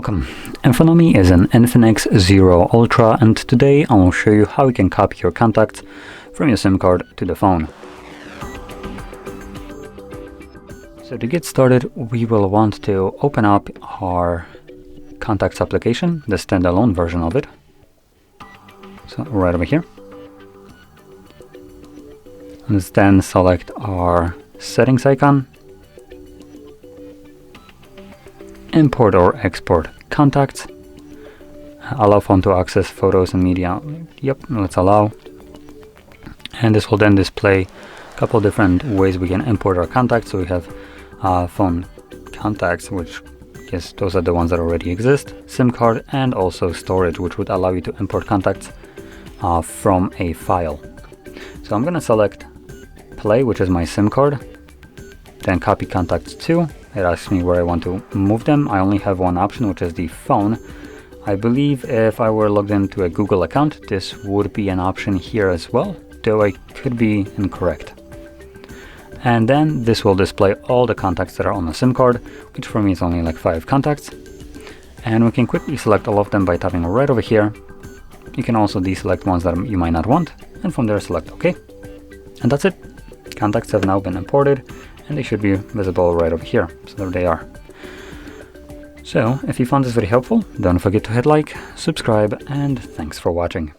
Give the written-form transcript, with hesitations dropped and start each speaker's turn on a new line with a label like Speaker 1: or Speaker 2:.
Speaker 1: Welcome. In front of me is an Infinix Zero Ultra, and today I will show you how you can copy your contacts from your SIM card to the phone. So to get started, we will want to open up our contacts application, the standalone version of it. So right over here. Let's then select our settings icon. Import or export contacts. Allow phone to access photos and media. Yep, let's allow. And this will then display a couple different ways we can import our contacts. So we have phone contacts, which yes, those are the ones that already exist, SIM card, and also storage, which would allow you to import contacts from a file. So I'm going to select play, which is my SIM card, then copy contacts to. It asks me where I want to move them. I only have one option, which is the phone. I believe if I were logged into a Google account, this would be an option here as well, though I could be incorrect. And then this will display all the contacts that are on the SIM card, which for me is only like 5 contacts. And we can quickly select all of them by tapping right over here. You can also deselect ones that you might not want, and from there select OK. And that's it. Contacts have now been imported, and they should be visible right over here. So there they are. So if you found this very helpful, don't forget to hit like, subscribe, and thanks for watching.